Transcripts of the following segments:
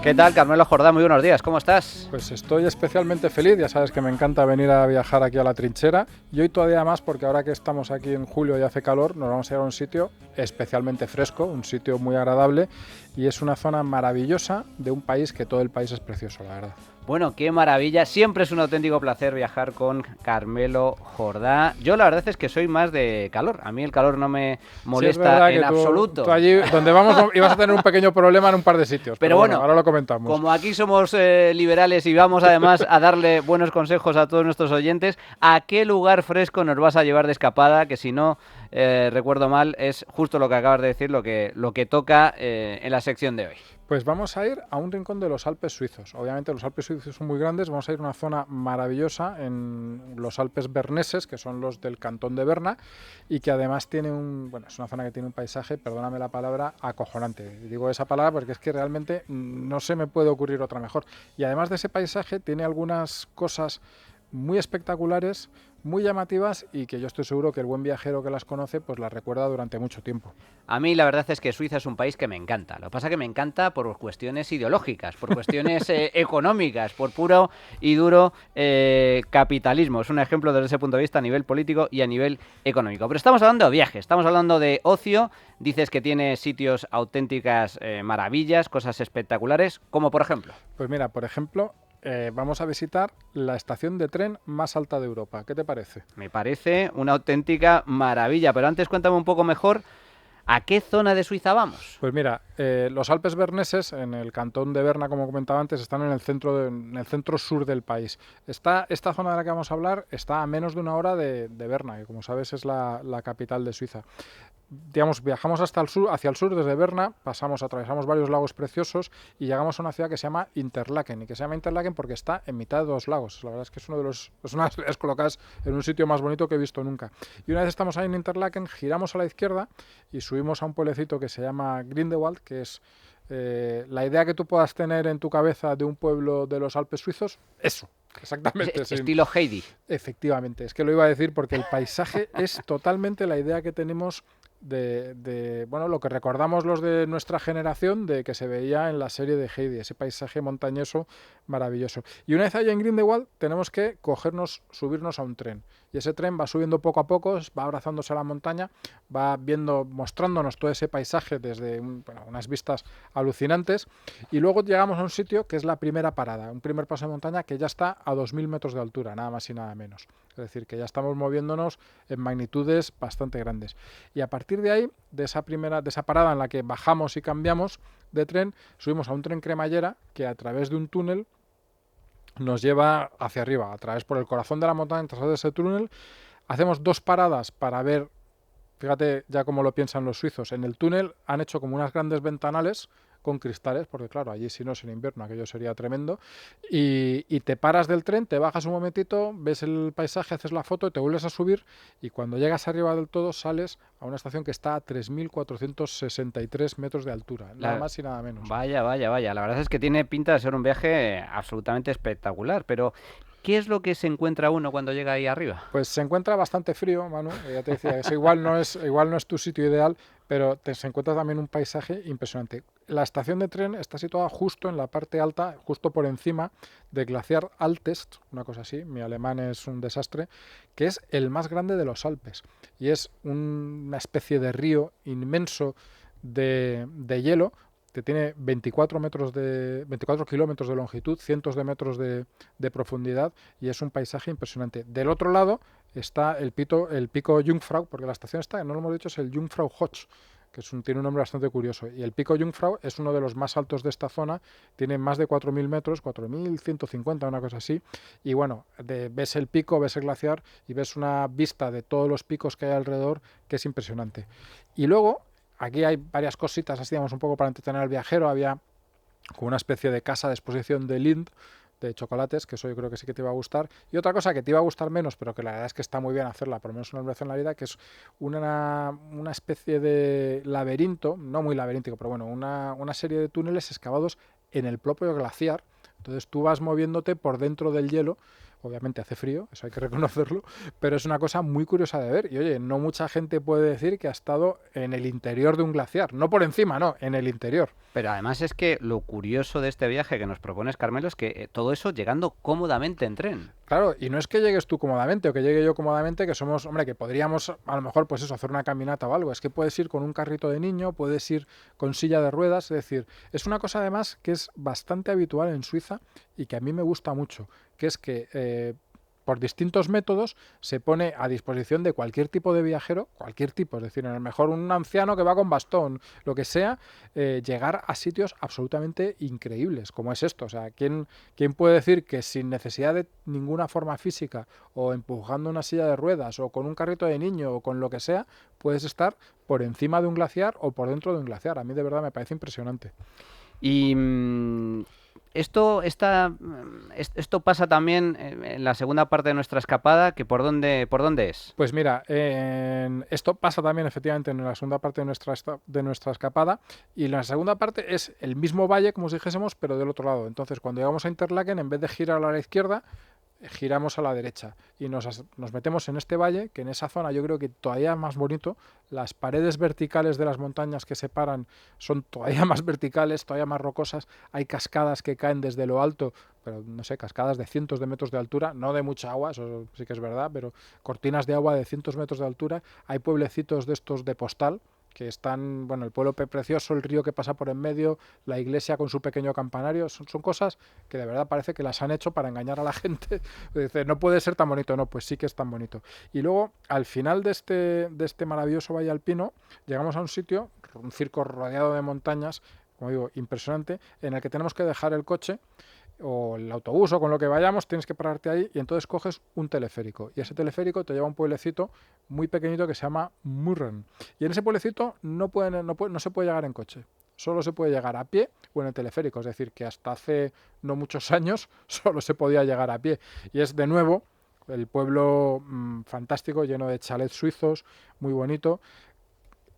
¿Qué tal, Carmelo Jordá? Muy buenos días, ¿cómo estás? Pues estoy especialmente feliz, ya sabes que me encanta venir a viajar aquí a la trinchera y hoy todavía más porque ahora que estamos aquí en julio y hace calor nos vamos a ir a un sitio especialmente fresco, un sitio muy agradable y es una zona maravillosa de un país que todo el país es precioso, la verdad. Bueno, qué maravilla, siempre es un auténtico placer viajar con Carmelo Jordá. Yo la verdad es que soy más de calor, a mí el calor no me Sí, es molesta verdad en que absoluto. tú allí donde vamos ibas a tener un pequeño problema en un par de sitios, Pero bueno, bueno, ahora lo comentamos. como aquí somos liberales y vamos además a darle buenos consejos a todos nuestros oyentes, ¿a qué lugar fresco nos vas a llevar de escapada? Que si no recuerdo mal, es justo lo que acabas de decir, lo que toca en la sección de hoy. Pues vamos a ir a un rincón de los Alpes suizos. Obviamente los Alpes suizos son muy grandes, vamos a ir a una zona maravillosa en los Alpes berneses, que son los del cantón de Berna, y que además tiene es una zona que tiene un paisaje, perdóname la palabra, acojonante. Digo esa palabra porque es que realmente no se me puede ocurrir otra mejor. Y además de ese paisaje tiene algunas cosas muy espectaculares, muy llamativas y que yo estoy seguro que el buen viajero que las conoce pues las recuerda durante mucho tiempo. A mí la verdad es que Suiza es un país que me encanta. Lo que pasa es que me encanta por cuestiones ideológicas, por cuestiones económicas, por puro y duro capitalismo. Es un ejemplo desde ese punto de vista a nivel político y a nivel económico. Pero estamos hablando de viajes, estamos hablando de ocio. Dices que tiene sitios auténticas maravillas, cosas espectaculares, como por ejemplo. Pues mira, por ejemplo, vamos a visitar la estación de tren más alta de Europa. ¿Qué te parece? Me parece una auténtica maravilla. Pero antes cuéntame un poco mejor. ¿A qué zona de Suiza vamos? Pues mira, los Alpes berneses, en el cantón de Berna, como comentaba antes, están en el centro sur del país. Esta zona de la que vamos a hablar está a menos de una hora de Berna, que como sabes es la capital de Suiza. Digamos, viajamos hasta el sur, hacia el sur desde Berna, atravesamos varios lagos preciosos y llegamos a una ciudad que se llama Interlaken, y que se llama Interlaken porque está en mitad de dos lagos. La verdad es que es una de las colocadas en un sitio más bonito que he visto nunca. Y una vez estamos ahí en Interlaken, giramos a la izquierda y subimos a un pueblecito que se llama Grindelwald, que es la idea que tú puedas tener en tu cabeza de un pueblo de los Alpes suizos, eso. Exactamente. Sí. Estilo Heidi. Efectivamente, es que lo iba a decir porque el paisaje es totalmente la idea que tenemos bueno, lo que recordamos los de nuestra generación de que se veía en la serie de Heidi, ese paisaje montañoso maravilloso. Y una vez allá en Grindelwald tenemos que subirnos a un tren. Y ese tren va subiendo poco a poco, va abrazándose a la montaña, va mostrándonos todo ese paisaje desde unas vistas alucinantes. Y luego llegamos a un sitio que es la primera parada, un primer paso de montaña que ya está a 2000 metros de altura, nada más y nada menos. Es decir, que ya estamos moviéndonos en magnitudes bastante grandes. Y a partir de ahí, de esa parada en la que bajamos y cambiamos de tren, subimos a un tren cremallera que a través de un túnel nos lleva hacia arriba, a través por el corazón de la montaña, tras de ese túnel. Hacemos dos paradas para ver, fíjate ya cómo lo piensan los suizos, en el túnel han hecho como unas grandes ventanales con cristales, porque claro, allí si no es en invierno, aquello sería tremendo, y te paras del tren, te bajas un momentito, ves el paisaje, haces la foto, te vuelves a subir, y cuando llegas arriba del todo sales a una estación que está a 3.463 metros de altura, nada más y nada menos. Vaya, la verdad es que tiene pinta de ser un viaje absolutamente espectacular, pero ¿qué es lo que se encuentra uno cuando llega ahí arriba? Pues se encuentra bastante frío, Manu, ya te decía, eso igual no es tu sitio ideal, pero se encuentra también un paisaje impresionante. La estación de tren está situada justo en la parte alta, justo por encima del glaciar Altest, una cosa así, mi alemán es un desastre, que es el más grande de los Alpes y es una especie de río inmenso de hielo que tiene 24 kilómetros de longitud, cientos de metros de profundidad y es un paisaje impresionante. Del otro lado está el pico Jungfrau, porque la estación está, no lo hemos dicho, es el Jungfrau Hoch, que tiene un nombre bastante curioso. Y el pico Jungfrau es uno de los más altos de esta zona, tiene más de 4.000 metros, 4.150, una cosa así. Y bueno, ves el pico, ves el glaciar y ves una vista de todos los picos que hay alrededor, que es impresionante. Y luego, aquí hay varias cositas, así digamos, un poco para entretener al viajero. Había como una especie de casa de exposición de Lindt, de chocolates, que eso yo creo que sí que te iba a gustar. Y otra cosa que te iba a gustar menos, pero que la verdad es que está muy bien hacerla, por lo menos una vez en la vida, que es una especie de laberinto, no muy laberíntico, pero bueno, una serie de túneles excavados en el propio glaciar. Entonces tú vas moviéndote por dentro del hielo, obviamente hace frío, eso hay que reconocerlo, pero es una cosa muy curiosa de ver. Y oye, no mucha gente puede decir que ha estado en el interior de un glaciar, no por encima, no, en el interior. Pero además es que lo curioso de este viaje que nos propones, Carmelo, es que todo eso llegando cómodamente en tren. Claro, y no es que llegues tú cómodamente o que llegue yo cómodamente, que somos, hombre, que podríamos a lo mejor, pues eso, hacer una caminata o algo. Es que puedes ir con un carrito de niño, puedes ir con silla de ruedas, es decir, es una cosa además que es bastante habitual en Suiza y que a mí me gusta mucho, que es que por distintos métodos se pone a disposición de cualquier tipo de viajero, cualquier tipo, es decir, en el mejor un anciano que va con bastón, lo que sea, llegar a sitios absolutamente increíbles, como es esto. O sea, ¿quién puede decir que sin necesidad de ninguna forma física o empujando una silla de ruedas o con un carrito de niño o con lo que sea, puedes estar por encima de un glaciar o por dentro de un glaciar? A mí de verdad me parece impresionante. Y esto pasa también en la segunda parte de nuestra escapada, que por dónde es. Pues mira, esto pasa también efectivamente en la segunda parte de nuestra escapada, y la segunda parte es el mismo valle, como si dijésemos, pero del otro lado. Entonces, cuando llegamos a Interlaken, en vez de girar a la izquierda, giramos a la derecha y nos metemos en este valle, que en esa zona yo creo que todavía es más bonito. Las paredes verticales de las montañas que separan son todavía más verticales, todavía más rocosas. Hay cascadas que caen desde lo alto, pero no sé, cascadas de cientos de metros de altura, no de mucha agua, eso sí que es verdad, pero cortinas de agua de cientos de metros de altura. Hay pueblecitos de estos de postal, que están, bueno, el pueblo precioso, el río que pasa por en medio, la iglesia con su pequeño campanario, son cosas que de verdad parece que las han hecho para engañar a la gente. Dice, no puede ser tan bonito, no, pues sí que es tan bonito. Y luego, al final de este maravilloso valle alpino, llegamos a un sitio, un circo rodeado de montañas, como digo, impresionante, en el que tenemos que dejar el coche o el autobús o con lo que vayamos, tienes que pararte ahí y entonces coges un teleférico. Y ese teleférico te lleva a un pueblecito muy pequeñito que se llama Murren. Y en ese pueblecito no se puede llegar en coche. Solo se puede llegar a pie o en el teleférico. Es decir, que hasta hace no muchos años solo se podía llegar a pie. Y es de nuevo el pueblo fantástico, lleno de chalets suizos, muy bonito.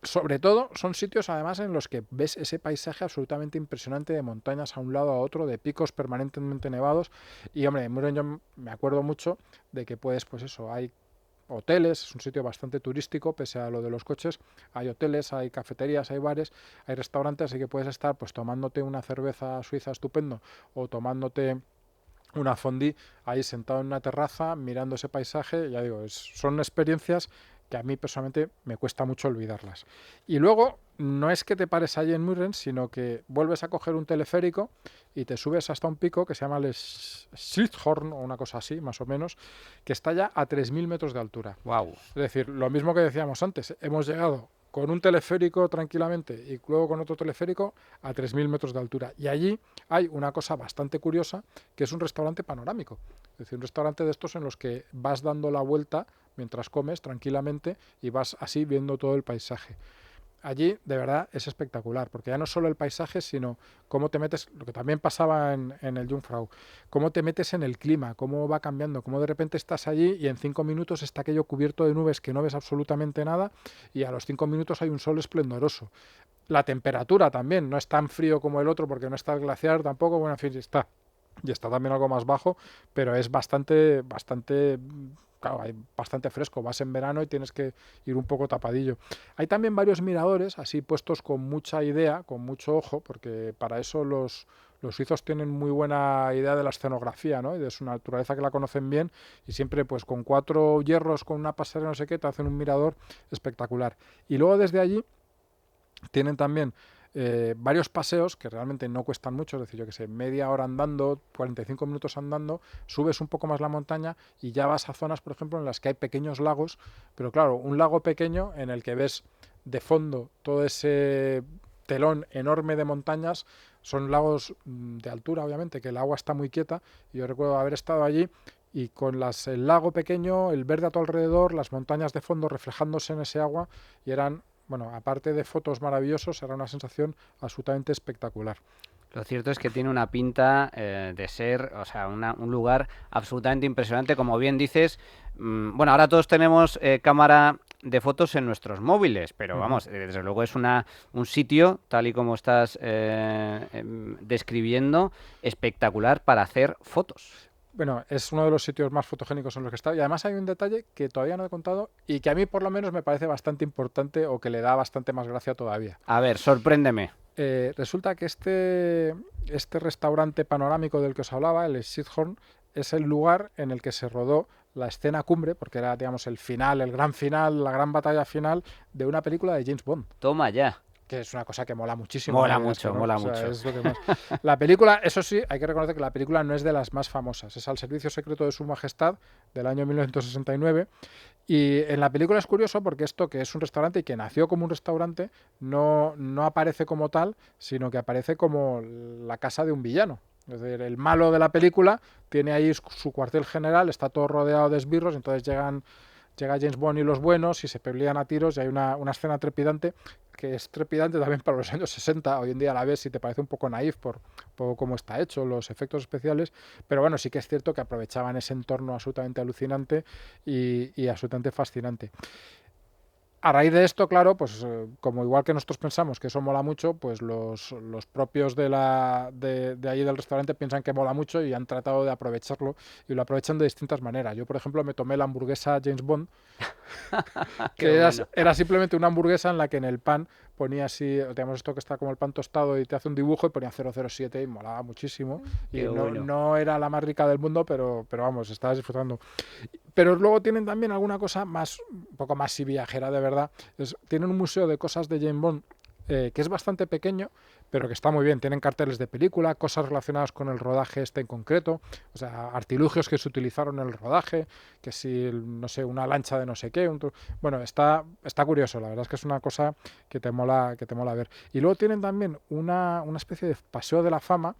Sobre todo son sitios además en los que ves ese paisaje absolutamente impresionante de montañas a un lado a otro, de picos permanentemente nevados. Y hombre, en Muren yo me acuerdo mucho de que puedes, pues eso, hay hoteles, es un sitio bastante turístico, pese a lo de los coches, hay hoteles, hay cafeterías, hay bares, hay restaurantes, así que puedes estar pues tomándote una cerveza suiza estupendo o tomándote una fondue ahí sentado en una terraza mirando ese paisaje. Ya digo, son experiencias que a mí personalmente me cuesta mucho olvidarlas. Y luego no es que te pares allí en Murren, sino que vuelves a coger un teleférico y te subes hasta un pico que se llama el Schlichthorn o una cosa así, más o menos, que está ya a 3.000 metros de altura. Wow. Es decir, lo mismo que decíamos antes, hemos llegado con un teleférico tranquilamente y luego con otro teleférico a 3.000 metros de altura. Y allí hay una cosa bastante curiosa, que es un restaurante panorámico. Es decir, un restaurante de estos en los que vas dando la vuelta mientras comes tranquilamente y vas así viendo todo el paisaje. Allí de verdad es espectacular, porque ya no solo el paisaje, sino cómo te metes, lo que también pasaba en el Jungfrau, cómo te metes en el clima, cómo va cambiando, cómo de repente estás allí y en 5 minutos está aquello cubierto de nubes que no ves absolutamente nada y a los 5 minutos hay un sol esplendoroso. La temperatura también, no es tan frío como el otro porque no está el glaciar tampoco, bueno, en fin, está. Y está también algo más bajo, pero es bastante, claro, hay bastante fresco. Vas en verano y tienes que ir un poco tapadillo. Hay también varios miradores, así puestos con mucha idea, con mucho ojo, porque para eso los suizos tienen muy buena idea de la escenografía, ¿no? Y de su naturaleza, que la conocen bien, y siempre pues con 4 hierros, con una pasarela, no sé qué, te hacen un mirador espectacular. Y luego desde allí tienen también varios paseos que realmente no cuestan mucho, es decir, yo que sé, media hora andando, 45 minutos andando, subes un poco más la montaña y ya vas a zonas, por ejemplo, en las que hay pequeños lagos, pero claro, un lago pequeño en el que ves de fondo todo ese telón enorme de montañas. Son lagos de altura, obviamente, que el agua está muy quieta, y yo recuerdo haber estado allí y con el lago pequeño, el verde a tu alrededor, las montañas de fondo reflejándose en ese agua, y eran, bueno, aparte de fotos maravillosos, era una sensación absolutamente espectacular. Lo cierto es que tiene una pinta de ser, o sea, un lugar absolutamente impresionante, como bien dices. Bueno, ahora todos tenemos cámara de fotos en nuestros móviles, pero vamos, desde luego es un sitio, tal y como estás describiendo, espectacular para hacer fotos. Bueno, es uno de los sitios más fotogénicos en los que está. Y además hay un detalle que todavía no he contado y que a mí por lo menos me parece bastante importante o que le da bastante más gracia todavía. A ver, sorpréndeme. Resulta que este restaurante panorámico del que os hablaba, el Sithorn, es el lugar en el que se rodó la escena cumbre, porque era, digamos, el final, el gran final, la gran batalla final de una película de James Bond. Toma ya. Que es una cosa que mola muchísimo. Mola ¿no? Esto, mucho, ¿no? mola O sea, mucho. es lo que más... La película, eso sí, hay que reconocer que la película no es de las más famosas. Es Al servicio secreto de su majestad, del año 1969. Y en la película es curioso porque esto, que es un restaurante y que nació como un restaurante, no aparece como tal, sino que aparece como la casa de un villano. Es decir, el malo de la película tiene ahí su cuartel general, está todo rodeado de esbirros, entonces llega James Bond y los buenos y se pelean a tiros y hay una escena trepidante que es trepidante también para los años 60. Hoy en día la ves y te parece un poco naif por cómo está hecho, los efectos especiales, pero bueno, sí que es cierto que aprovechaban ese entorno absolutamente alucinante y absolutamente fascinante. A raíz de esto, claro, pues como igual que nosotros pensamos que eso mola mucho, pues los propios de ahí del restaurante piensan que mola mucho y han tratado de aprovecharlo y lo aprovechan de distintas maneras. Yo, por ejemplo, me tomé la hamburguesa James Bond, Qué que bueno. era simplemente una hamburguesa en la que en el pan ponía así, digamos esto que está como el pan tostado y te hace un dibujo y ponía 007 y molaba muchísimo. Y Qué bueno. no era la más rica del mundo, pero vamos, estabas disfrutando. Pero luego tienen también alguna cosa más, un poco más si viajera de verdad. Tienen un museo de cosas de James Bond que es bastante pequeño, pero que está muy bien. Tienen carteles de película, cosas relacionadas con el rodaje este en concreto, o sea, artilugios que se utilizaron en el rodaje, que si, no sé, una lancha de no sé qué. Bueno, está curioso, la verdad es que es una cosa que te mola ver. Y luego tienen también una especie de paseo de la fama,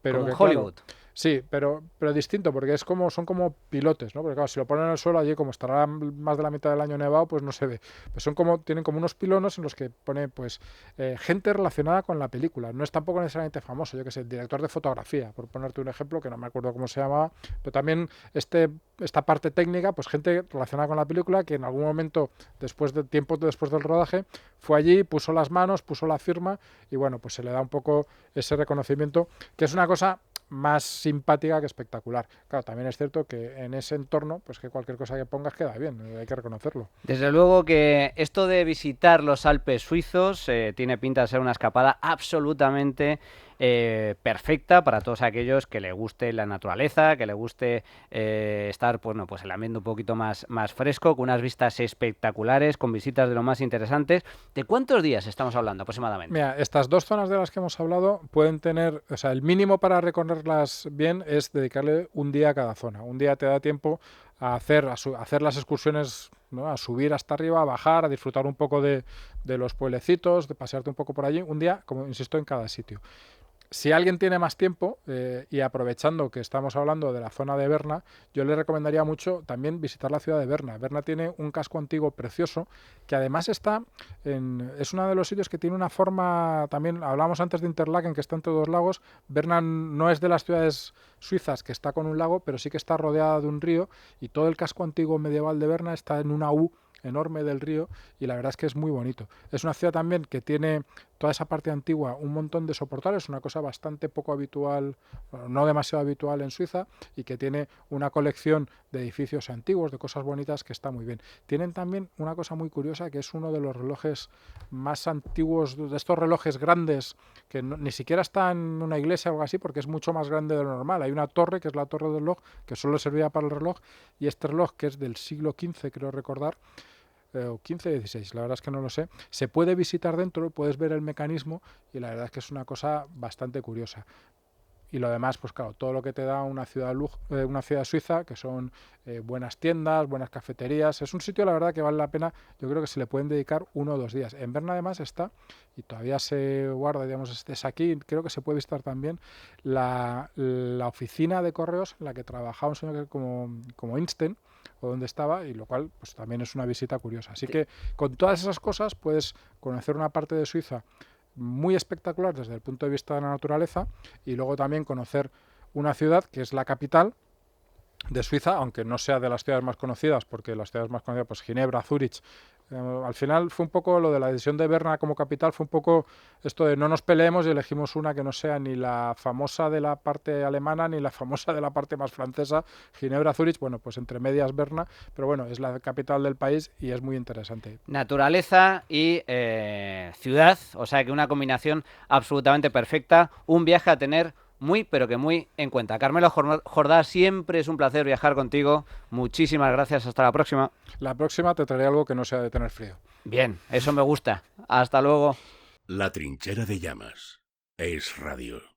pero Como en que claro, Hollywood. sí, pero distinto, porque son como pilotes, ¿no? Porque claro, si lo ponen en el suelo allí, como estará más de la mitad del año nevado, pues no se ve. Pues tienen como unos pilonos en los que pone, pues, gente relacionada con la película. No es tampoco necesariamente famoso, yo que sé, el director de fotografía, por ponerte un ejemplo, que no me acuerdo cómo se llamaba, pero también esta parte técnica, pues gente relacionada con la película que en algún momento, tiempo después del rodaje, fue allí, puso las manos, puso la firma y bueno, pues se le da un poco ese reconocimiento, que es una cosa más simpática que espectacular. Claro, también es cierto que en ese entorno, pues que cualquier cosa que pongas queda bien, hay que reconocerlo. Desde luego que esto de visitar los Alpes suizos tiene pinta de ser una escapada absolutamente perfecta para todos aquellos que le guste la naturaleza, que le guste estar, bueno, pues el ambiente un poquito más fresco, con unas vistas espectaculares, con visitas de lo más interesantes. ¿De cuántos días estamos hablando aproximadamente? Mira, estas dos zonas de las que hemos hablado pueden tener, o sea, el mínimo para recorrerlas bien es dedicarle un día a cada zona. Un día te da tiempo a hacer las excursiones, ¿no? A subir hasta arriba, a bajar, a disfrutar un poco de los pueblecitos, de pasearte un poco por allí. Un día, como insisto, en cada sitio. Si alguien tiene más tiempo y aprovechando que estamos hablando de la zona de Berna, yo le recomendaría mucho también visitar la ciudad de Berna. Berna tiene un casco antiguo precioso que además es uno de los sitios que tiene una forma, también hablamos antes de Interlaken, que está entre dos lagos. Berna no es de las ciudades suizas que está con un lago, pero sí que está rodeada de un río y todo el casco antiguo medieval de Berna está en una U enorme del río y la verdad es que es muy bonito. Es una ciudad también que tiene toda esa parte antigua, un montón de soportales, una cosa bastante poco habitual, no demasiado habitual en Suiza, y que tiene una colección de edificios antiguos, de cosas bonitas que está muy bien. Tienen también una cosa muy curiosa que es uno de los relojes más antiguos, de estos relojes grandes, que ni siquiera está en una iglesia o algo así, porque es mucho más grande de lo normal. Hay una torre, que es la torre del reloj, que solo servía para el reloj, y este reloj, que es del siglo XV, creo recordar, o 15 o 16, la verdad es que no lo sé. Se puede visitar dentro, puedes ver el mecanismo y la verdad es que es una cosa bastante curiosa. Y lo demás, pues claro, todo lo que te da una ciudad suiza, que son buenas tiendas, buenas cafeterías. Es un sitio, la verdad, que vale la pena. Yo creo que se le pueden dedicar 1 o 2 días. En Berna, además, está, y todavía se guarda, digamos, es aquí, creo que se puede visitar también, la oficina de correos en la que trabajaba un señor como Einstein, o donde estaba, y lo cual pues también es una visita curiosa. Así que con todas esas cosas puedes conocer una parte de Suiza muy espectacular desde el punto de vista de la naturaleza y luego también conocer una ciudad que es la capital de Suiza, aunque no sea de las ciudades más conocidas, porque las ciudades más conocidas, pues Ginebra, Zúrich, Al final fue un poco lo de la decisión de Berna como capital, fue un poco esto de no nos peleemos y elegimos una que no sea ni la famosa de la parte alemana ni la famosa de la parte más francesa, Ginebra-Zurich, bueno, pues entre medias Berna, pero bueno, es la capital del país y es muy interesante. Naturaleza y ciudad, o sea que una combinación absolutamente perfecta, un viaje a tener muy, pero que muy en cuenta. Carmelo Jordá, siempre es un placer viajar contigo. Muchísimas gracias. Hasta la próxima. La próxima te traeré algo que no sea de tener frío. Bien, eso me gusta. Hasta luego. La Trinchera de Llamas. Es Radio.